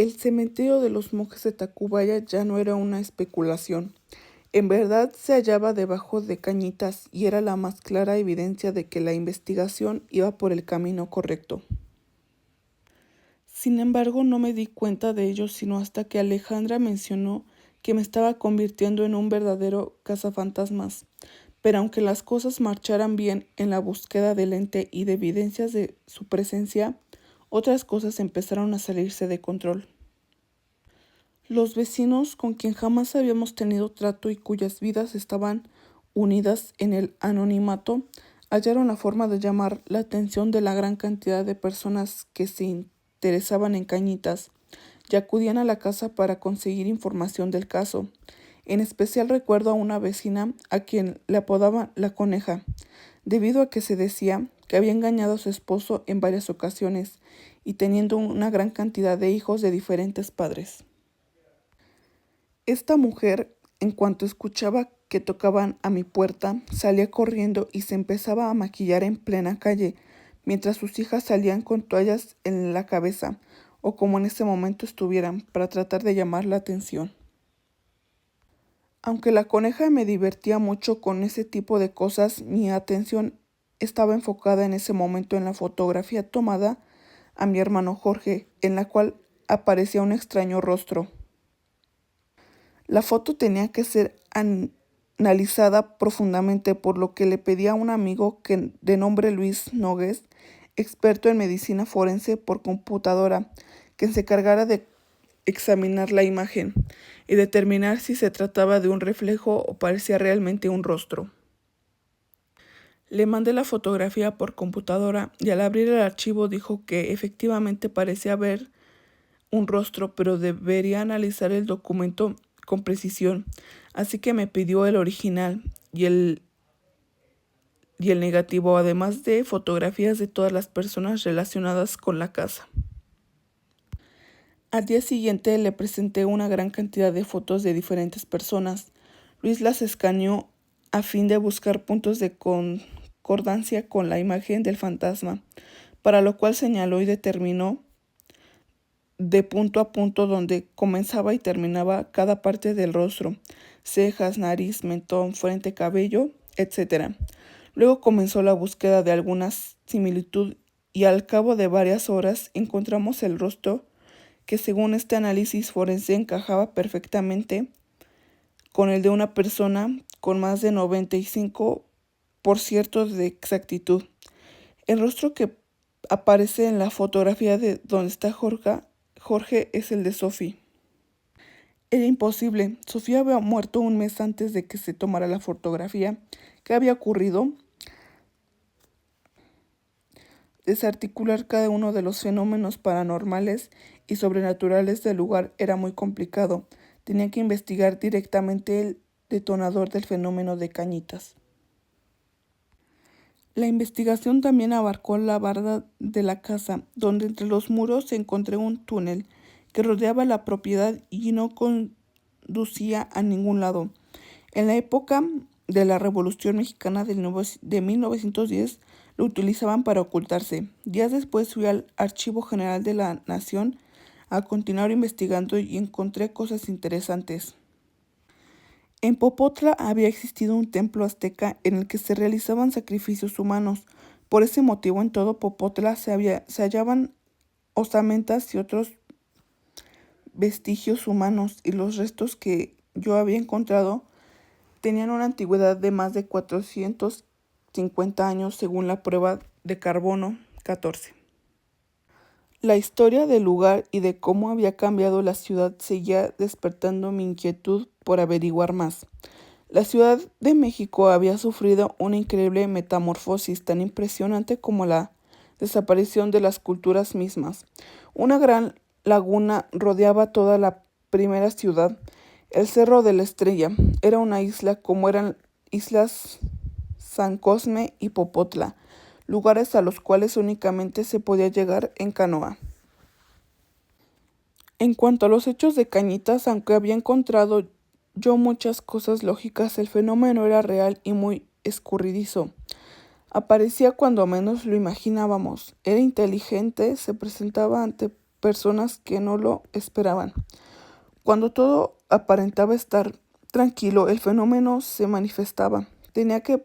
El cementerio de los monjes de Tacubaya ya no era una especulación. En verdad se hallaba debajo de Cañitas y era la más clara evidencia de que la investigación iba por el camino correcto. Sin embargo, no me di cuenta de ello sino hasta que Alejandra mencionó que me estaba convirtiendo en un verdadero cazafantasmas. Pero aunque las cosas marcharan bien en la búsqueda del ente y de evidencias de su presencia, otras cosas empezaron a salirse de control. Los vecinos, con quien jamás habíamos tenido trato y cuyas vidas estaban unidas en el anonimato, hallaron la forma de llamar la atención de la gran cantidad de personas que se interesaban en Cañitas y acudían a la casa para conseguir información del caso. En especial recuerdo a una vecina a quien le apodaban la Coneja, debido a que se decía que había engañado a su esposo en varias ocasiones y teniendo una gran cantidad de hijos de diferentes padres. Esta mujer, en cuanto escuchaba que tocaban a mi puerta, salía corriendo y se empezaba a maquillar en plena calle, mientras sus hijas salían con toallas en la cabeza, o como en ese momento estuvieran, para tratar de llamar la atención. Aunque la Coneja me divertía mucho con ese tipo de cosas, mi atención estaba enfocada en ese momento en la fotografía tomada a mi hermano Jorge, en la cual aparecía un extraño rostro. La foto tenía que ser analizada profundamente, por lo que le pedí a un amigo de nombre Luis Nogues, experto en medicina forense por computadora, que se encargara de examinar la imagen y determinar si se trataba de un reflejo o parecía realmente un rostro. Le mandé la fotografía por computadora y al abrir el archivo dijo que efectivamente parecía haber un rostro, pero debería analizar el documento con precisión, así que me pidió el original y el negativo, además de fotografías de todas las personas relacionadas con la casa. Al día siguiente le presenté una gran cantidad de fotos de diferentes personas. Luis las escaneó a fin de buscar puntos de concordancia con la imagen del fantasma, para lo cual señaló y determinó de punto a punto donde comenzaba y terminaba cada parte del rostro: cejas, nariz, mentón, frente, cabello, etc. Luego comenzó la búsqueda de alguna similitud y al cabo de varias horas encontramos el rostro que, según este análisis forense, encajaba perfectamente con el de una persona con más de 95% de exactitud. El rostro que aparece en la fotografía de donde está Jorge es el de Sophie. Era imposible. Sofía había muerto un mes antes de que se tomara la fotografía. ¿Qué había ocurrido? Desarticular cada uno de los fenómenos paranormales y sobrenaturales del lugar era muy complicado. Tenía que investigar directamente el detonador del fenómeno de Cañitas. La investigación también abarcó la barda de la casa, donde entre los muros encontré un túnel que rodeaba la propiedad y no conducía a ningún lado. En la época de la Revolución Mexicana de 1910 lo utilizaban para ocultarse. Días después fui al Archivo General de la Nación a continuar investigando y encontré cosas interesantes. En Popotla había existido un templo azteca en el que se realizaban sacrificios humanos. Por ese motivo en todo Popotla se hallaban osamentas y otros vestigios humanos, y los restos que yo había encontrado tenían una antigüedad de más de 450 años según la prueba de carbono 14. La historia del lugar y de cómo había cambiado la ciudad seguía despertando mi inquietud por averiguar más. La Ciudad de México había sufrido una increíble metamorfosis tan impresionante como la desaparición de las culturas mismas. Una gran laguna rodeaba toda la primera ciudad. El Cerro de la Estrella era una isla, como eran islas San Cosme y Popotla, lugares a los cuales únicamente se podía llegar en canoa. En cuanto a los hechos de Cañitas, aunque había encontrado yo muchas cosas lógicas, el fenómeno era real y muy escurridizo. Aparecía cuando menos lo imaginábamos. Era inteligente, se presentaba ante personas que no lo esperaban. Cuando todo aparentaba estar tranquilo, el fenómeno se manifestaba. Tenía que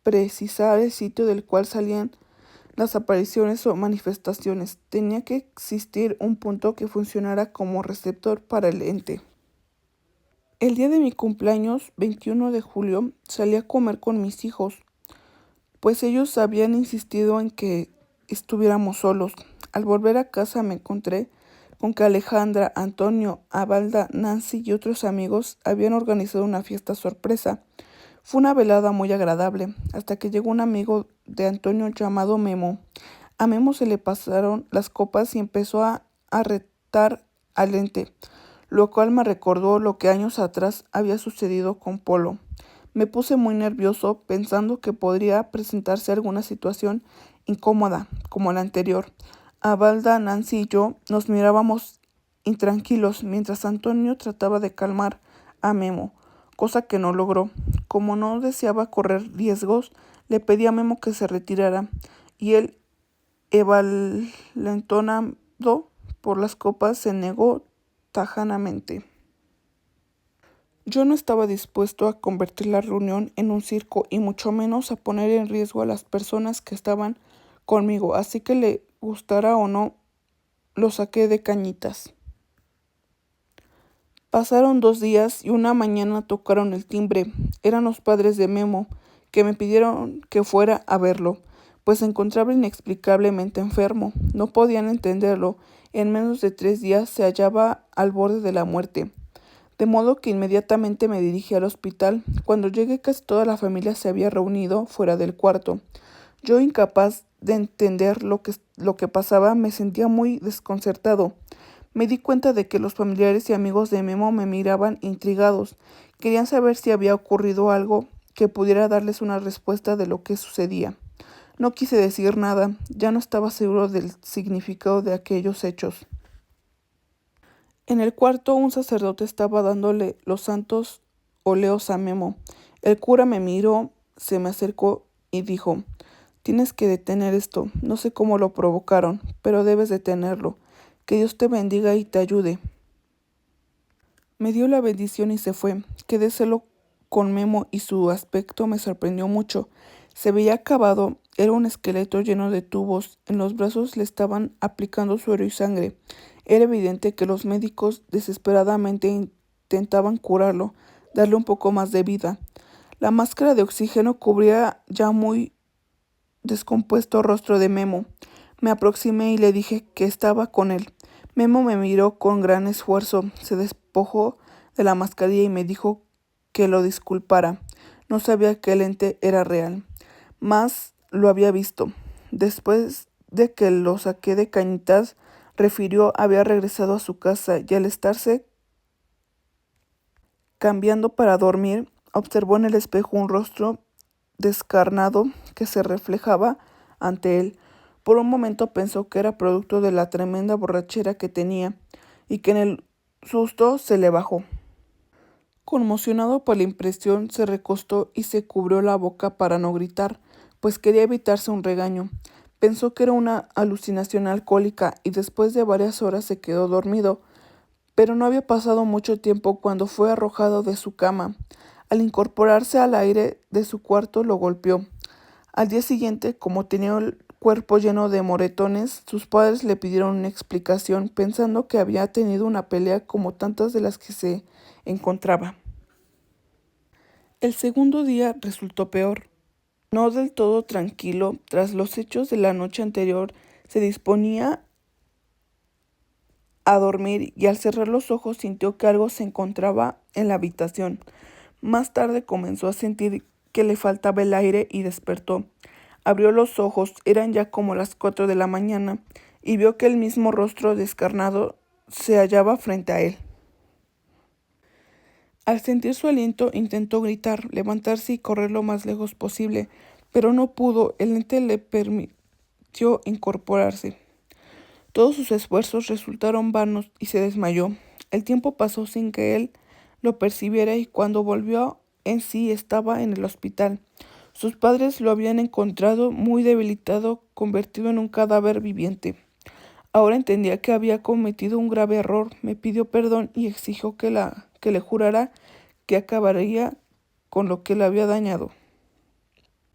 precisar el sitio del cual salían las apariciones o manifestaciones. Tenía que existir un punto que funcionara como receptor para el ente. El día de mi cumpleaños, 21 de julio, salí a comer con mis hijos, pues ellos habían insistido en que estuviéramos solos. Al volver a casa me encontré con que Alejandra, Antonio, Abalda, Nancy y otros amigos habían organizado una fiesta sorpresa. Fue una velada muy agradable, hasta que llegó un amigo de Antonio llamado Memo. A Memo se le pasaron las copas y empezó a retar al ente, lo cual me recordó lo que años atrás había sucedido con Polo. Me puse muy nervioso pensando que podría presentarse alguna situación incómoda, como la anterior. Abalda, Nancy y yo nos mirábamos intranquilos mientras Antonio trataba de calmar a Memo, cosa que no logró. Como no deseaba correr riesgos, le pedí a Memo que se retirara, y él, envalentonado por las copas, se negó tajanamente. Yo no estaba dispuesto a convertir la reunión en un circo y mucho menos a poner en riesgo a las personas que estaban conmigo, así que le gustara o no, lo saqué de cañitas. Pasaron 2 días y una mañana tocaron el timbre. Eran los padres de Memo, que me pidieron que fuera a verlo, pues se encontraba inexplicablemente enfermo. No podían entenderlo. En menos de 3 días se hallaba al borde de la muerte. De modo que inmediatamente me dirigí al hospital. Cuando llegué, casi toda la familia se había reunido fuera del cuarto. Yo, incapaz de entender lo que pasaba, me sentía muy desconcertado. Me di cuenta de que los familiares y amigos de Memo me miraban intrigados. Querían saber si había ocurrido algo que pudiera darles una respuesta de lo que sucedía. No quise decir nada, ya no estaba seguro del significado de aquellos hechos. En el cuarto, un sacerdote estaba dándole los santos óleos a Memo. El cura me miró, se me acercó y dijo: «Tienes que detener esto. No sé cómo lo provocaron, pero debes detenerlo. Que Dios te bendiga y te ayude». Me dio la bendición y se fue. Quedé solo con Memo y su aspecto me sorprendió mucho. Se veía acabado, era un esqueleto lleno de tubos. En los brazos le estaban aplicando suero y sangre. Era evidente que los médicos desesperadamente intentaban curarlo, darle un poco más de vida. La máscara de oxígeno cubría ya muy descompuesto rostro de Memo. Me aproximé y le dije que estaba con él. Memo me miró con gran esfuerzo, se despojó de la mascarilla y me dijo que lo disculpara. No sabía que el ente era real, mas lo había visto. Después de que lo saqué de cañitas, refirió, había regresado a su casa y al estarse cambiando para dormir, observó en el espejo un rostro descarnado que se reflejaba ante él. Por un momento pensó que era producto de la tremenda borrachera que tenía y que en el susto se le bajó. Conmocionado por la impresión, se recostó y se cubrió la boca para no gritar, pues quería evitarse un regaño. Pensó que era una alucinación alcohólica y después de varias horas se quedó dormido, pero no había pasado mucho tiempo cuando fue arrojado de su cama. Al incorporarse al aire de su cuarto lo golpeó. Al día siguiente, como tenía el cuerpo lleno de moretones, sus padres le pidieron una explicación, pensando que había tenido una pelea como tantas de las que se encontraba. El segundo día resultó peor. No del todo tranquilo, tras los hechos de la noche anterior, se disponía a dormir y al cerrar los ojos sintió que algo se encontraba en la habitación. Más tarde comenzó a sentir que le faltaba el aire y despertó. Abrió los ojos, eran ya como las 4 de la mañana, y vio que el mismo rostro descarnado se hallaba frente a él. Al sentir su aliento intentó gritar, levantarse y correr lo más lejos posible, pero no pudo. El ente le permitió incorporarse. Todos sus esfuerzos resultaron vanos y se desmayó. El tiempo pasó sin que él lo percibiera y cuando volvió en sí estaba en el hospital. Sus padres lo habían encontrado muy debilitado, convertido en un cadáver viviente. Ahora entendía que había cometido un grave error. Me pidió perdón y exigió que le jurara que acabaría con lo que le había dañado.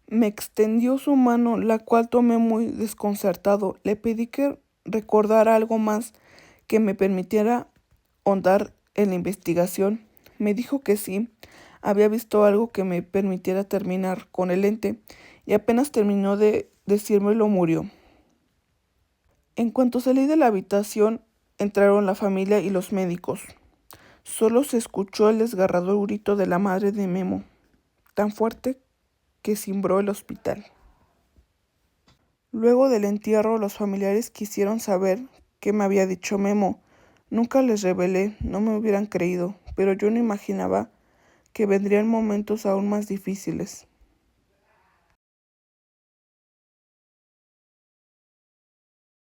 Me extendió su mano, la cual tomé muy desconcertado. Le pedí que recordara algo más que me permitiera ahondar en la investigación. Me dijo que sí, había visto algo que me permitiera terminar con el ente, y apenas terminó de decírmelo murió. En cuanto salí de la habitación, entraron la familia y los médicos. Solo se escuchó el desgarrador grito de la madre de Memo, tan fuerte que cimbró el hospital. Luego del entierro, los familiares quisieron saber qué me había dicho Memo. Nunca les revelé, no me hubieran creído, pero yo no imaginaba que vendrían momentos aún más difíciles.